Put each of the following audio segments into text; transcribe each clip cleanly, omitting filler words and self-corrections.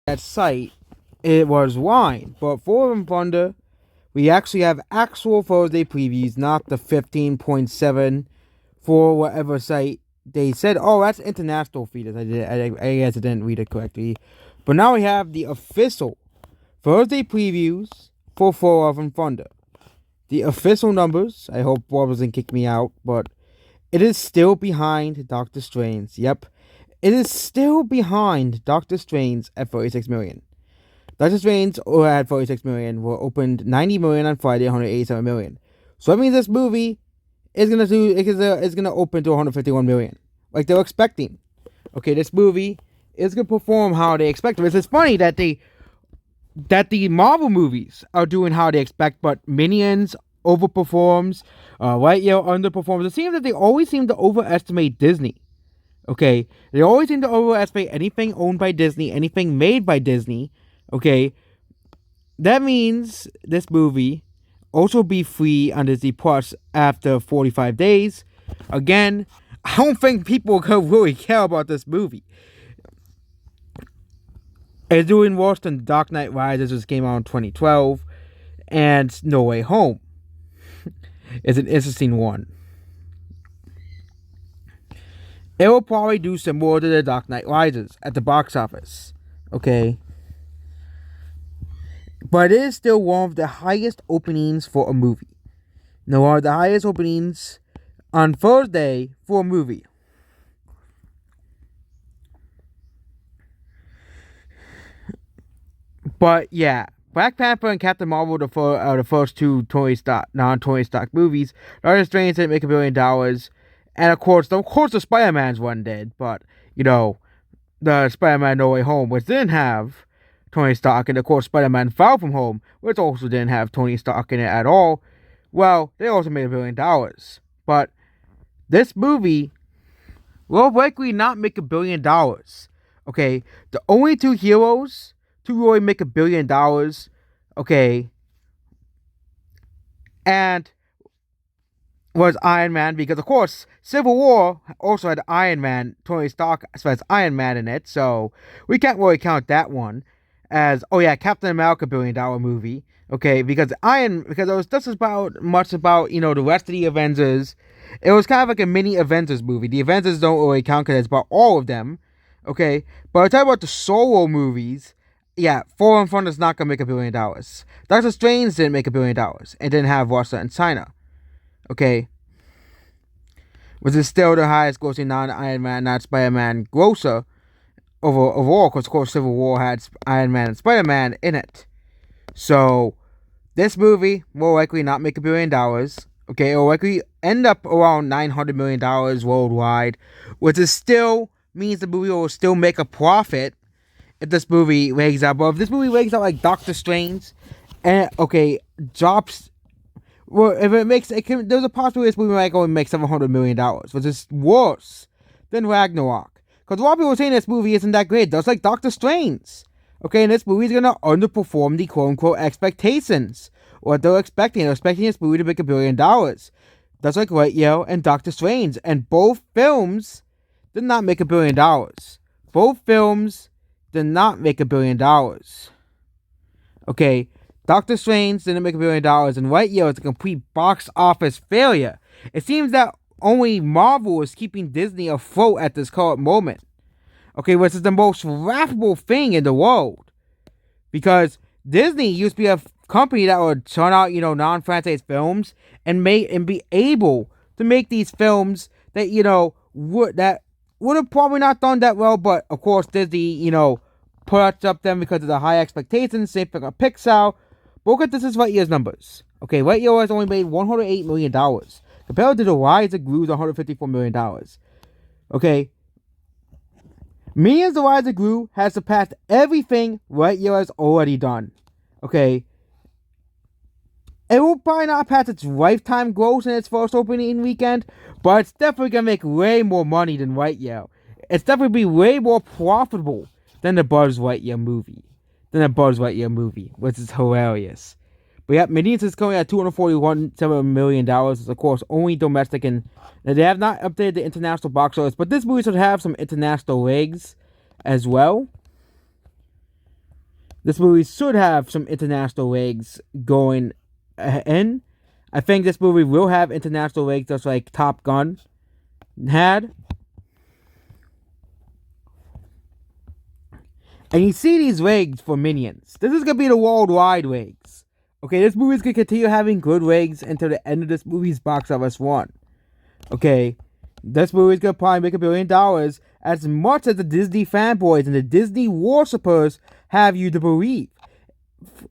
that site, it was wine. But for Love and Thunder, we actually have actual Thursday previews, not the 15.7 for whatever site they said. Oh, that's international feed. I guess I didn't read it correctly. But now we have the official Thursday previews for Love and Thunder. The official numbers, I hope Bob doesn't kick me out, but it is still behind Doctor Strange. Yep. It is still behind Doctor Strange at 36 million. Doctor Strange at 46 million were opened 90 million on Friday, 187 million. So that means this movie is gonna open to 151 million, like they're expecting. Okay, this movie is gonna perform how they expect. It's funny that the Marvel movies are doing how they expect, but Minions overperforms, Lightyear underperforms. It seems that they always seem to overestimate Disney. Okay, they always seem to overestimate anything owned by Disney, anything made by Disney. Okay, that means this movie also be free on Disney Plus after 45 days. Again, I don't think people could really care about this movie. It's doing worse than Dark Knight Rises, which came out in 2012, and No Way Home. It's an interesting one. It will probably do similar to the Dark Knight Rises at the box office. Okay? But it is still one of the highest openings for a movie. Now, one of the highest openings on Thursday for a movie. But yeah, Black Panther and Captain Marvel are the first two non-Tony Stark movies. Doctor Strange didn't make $1 billion. And of course the Spider-Man's one did, but, the Spider-Man No Way Home, which didn't have Tony Stark, and of course Spider-Man Far From Home, which also didn't have Tony Stark in it at all, well, they also made $1 billion. But this movie will likely not make $1 billion. Okay? The only two heroes to really make $1 billion, okay, and was Iron Man, because of course Civil War also had Iron Man, Tony Stark as Iron Man in it, so we can't really count that one as, oh yeah, Captain America $1 billion movie, okay, because it was just about much about, the rest of the Avengers. It was kind of like a mini Avengers movie. The Avengers don't really count because it's about all of them, okay, but I talk about the solo movies. Yeah, Thor and Thunder is not gonna make $1 billion. Doctor Strange didn't make $1 billion and didn't have Russia and China. Okay, which is still the highest grossing non-Iron Man, not Spider-Man grosser overall, because of course Civil War had Iron Man and Spider-Man in it. So this movie will likely not make $1 billion. Okay, it will likely end up around $900 million worldwide, which is still means the movie will still make a profit if this movie legs out. But if this movie legs out like Doctor Strange, and drops. Well, if it makes, there's a possibility this movie might go and make $700 million, which is worse than Ragnarok. Because a lot of people are saying this movie isn't that great, just like Doctor Strange. Okay, and this movie is gonna underperform the quote-unquote expectations. What they're expecting. They're expecting this movie to make $1 billion. That's like Lightyear and Doctor Strange. And both films did not make $1 billion. Both films did not make $1 billion. Okay, Doctor Strange didn't make $1 billion, and Lightyear is a complete box office failure. It seems that only Marvel is keeping Disney afloat at this current moment. Okay, which is the most laughable thing in the world. Because Disney used to be a company that would churn out, non-franchise films and be able to make these films that, would have probably not done that well, but of course Disney, put up them because of the high expectations. Same thing on Pixar. But look at this is Lightyear's numbers. Okay, Lightyear has only made $108 million. Compared to The Rise of Gru's $154 million. Okay. Minions The Rise of Gru has surpassed everything Lightyear has already done. Okay. It will probably not pass its lifetime gross in its first opening weekend, but it's definitely going to make way more money than Lightyear. It's definitely be way more profitable than the Buzz Lightyear movie. Which is hilarious. But yeah, Minions is coming at $241.7 million. It's of course only domestic, and they have not updated the international box office, but this movie should have some international legs as well. this movie should have some international legs going in. I think this movie will have international legs just like Top Gun had. And you see these legs for Minions. This is going to be the worldwide legs. Okay, this movie's going to continue having good legs until the end of this movie's box office run. Okay, this movie's going to probably make $1 billion as much as the Disney fanboys and the Disney worshippers have you to believe.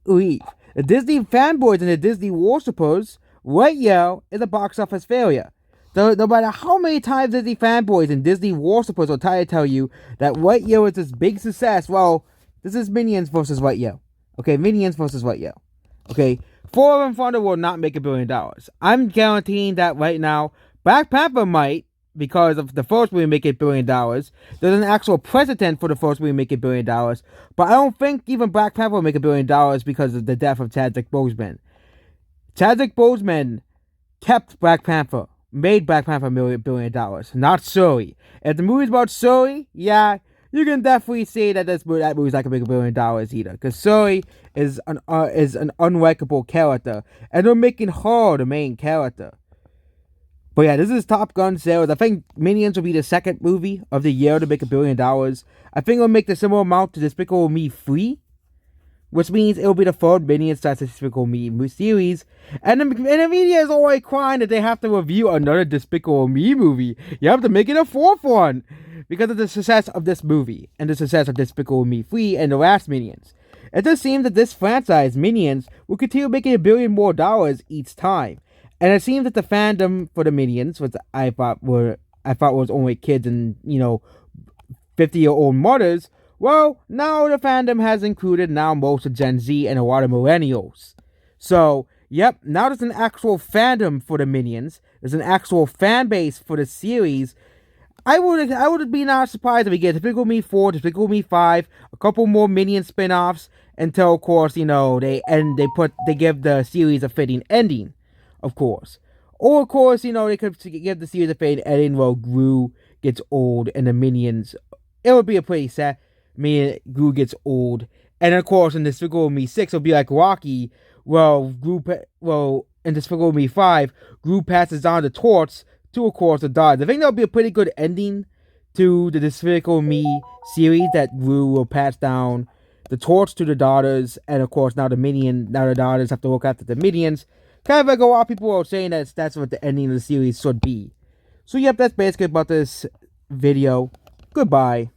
The Disney fanboys and the Disney worshippers right now is a box office failure. So no matter how many times Disney fanboys and Disney worshippers will try to tell you that Lightyear is this big success, well, this is Minions versus Lightyear. Okay, Minions versus Lightyear. Okay, Thor and Thunder will not make $1 billion. I'm guaranteeing that right now. Black Panther might, because of the first movie making $1 billion. There's an actual precedent for the first movie making $1 billion. But I don't think even Black Panther will make $1 billion because of the death of Chadwick Boseman. Chadwick Boseman kept Black Panther. Made Black Panther $1 billion, not Shuri. If the movie's about Shuri, yeah, you can definitely say that that movie's not gonna make $1 billion either. Because Shuri is an unlikable character, and they're making her the main character. But yeah, this is Top Gun sales. I think Minions will be the second movie of the year to make $1 billion. I think it'll make the similar amount to Despicable Me 3. Which means it'll be the third Minions / Despicable Me series. And the media is already crying that they have to review another Despicable Me movie. You have to make it a fourth one. Because of the success of this movie. And the success of Despicable Me 3 and the last Minions. It does seem that this franchise, Minions, will continue making $1 billion more each time. And it seems that the fandom for the Minions, which I thought was only kids and, 50-year-old mothers, well, now the fandom has included now most of Gen Z and a lot of millennials. So, yep, now there's an actual fandom for the Minions. There's an actual fan base for the series. I would be not surprised if we get Despicable Me 4, Despicable Me 5, a couple more Minion spin-offs, until, of course, they give the series a fitting ending, of course. Or, of course, they could give the series a fitting ending while Gru gets old and the Minions. It would be a pretty sad. Gru gets old, and of course in Despicable Me 6 it'll be like Rocky. In Despicable Me 5, Gru passes on the torch to, of course, the daughters. I think that'll be a pretty good ending to the Despicable Me series, that Gru will pass down the torch to the daughters, and of course now the daughters have to look after the Minions. Kind of like a lot of people are saying that that's what the ending of the series should be. So yep, that's basically about this video. Goodbye.